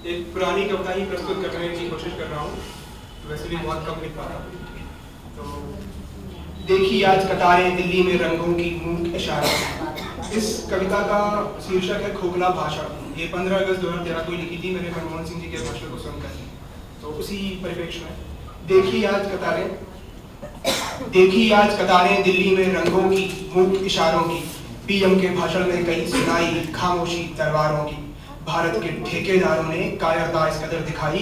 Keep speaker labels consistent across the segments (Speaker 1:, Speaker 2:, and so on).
Speaker 1: एक पुरानी कविता ही प्रस्तुत करने की कोशिश कर रहा हूँ, वैसे भी बहुत कम लिख पा रहा हूँ। तो देखी आज कतारें दिल्ली में रंगों की मूक इशारा। इस कविता का शीर्षक है खोखला भाषण। ये 15 अगस्त 2013 को लिखी थी मैंने मनमोहन सिंह जी के भाषण को सुनकर। तो उसी परिप्रेक्ष्य में देखी आज कतारें दिल्ली में रंगों की मूक इशारों की। पीएम के भाषण में कहीं सुनाई खामोशी तलवारों की। भारत के ठेकेदारों ने कायरता इस कदर दिखाई,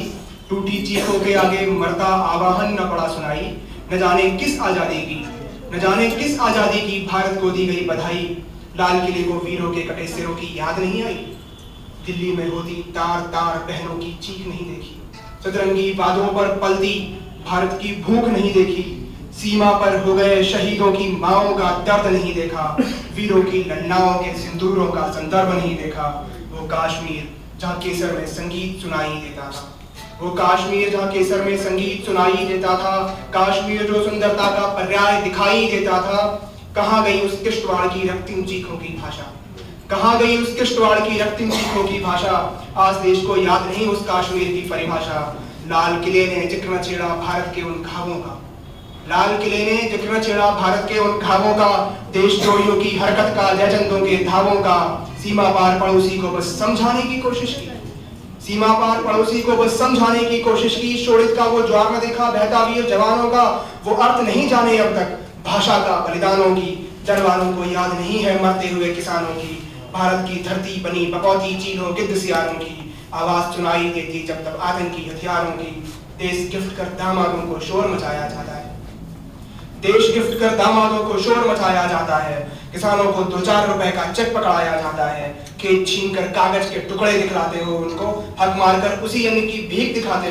Speaker 1: टूटी चीखों के आगे मरता आवाहन न पड़ा सुनाई। न जाने किस आजादी की भारत को दी गई बधाई। लाल किले को वीरों के कटे सिरों की याद नहीं आई। दिल्ली में होती तार तार बहनों की चीख नहीं देखी। सतरंगी वादों पर पलती भारत की भूख नहीं देखी। सीमा पर हो गए शहीदों की माओं का दर्द नहीं देखा। वीरों की लन्नाओं के सिंदूरों का संदर्भ नहीं देखा। वो काश्मीर जहाँ केसर में संगीत सुनाई देता था। काश्मीर जो सुंदरता का पर्याय दिखाई देता था। कहाँ गई उस किश्तवाड़ की रक्तिम चीखों की भाषा। आज देश को याद नहीं उस काश्मीर की परिभाषा। लाल किले ने जिक्र न छेड़ा भारत के उन घावों का। देशद्रोहियों की हरकत का, लेजेंडों के धावों का। सीमा पार पड़ोसी को बस समझाने की कोशिश की। शोणित का वो ज्वार न देखा बहता वीर जवानों का। वो अर्थ नहीं जाने अब तक भाषा का बलिदानों की। जनवालों को याद नहीं है मरते हुए किसानों की। भारत की धरती बनी बकौती चीलों गिद्ध सियारों की। आवाज सुनाई देती जब तब आतंकी हथियारों की। देश गिफ्ट कर दामादों को शोर मचाया जाता है। किसानों को 2-4 रुपए का चेक पकड़ाया जाता है। खेत छीनकर कागज के टुकड़े दिखलाते हो उनको। हक मारकर उसी अन्न की भीख दिखाते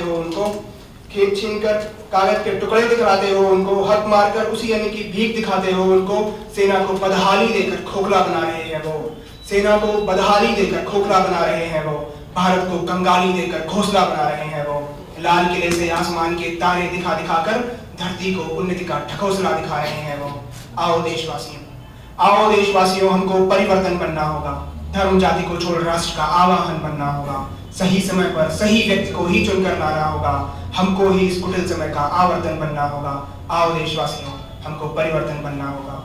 Speaker 1: हो उनको। सेना को बदहाली देकर खोखला बना रहे हैं वो। भारत को कंगाली देकर घोंसला बना रहे हैं वो। लाल किले से आसमान के तारे दिखा दिखाकर धरती को उन्नति का ढकोसला दिखा रहे हैं वो। आओ देशवासियों, हमको परिवर्तन बनना होगा। धर्म जाति को छोड़ राष्ट्र का आवाहन बनना होगा। सही समय पर सही व्यक्ति को ही चुनकर लाना होगा। हमको ही इस कुटिल समय का आवर्तन बनना होगा। आओ देशवासियों, हमको परिवर्तन बनना होगा।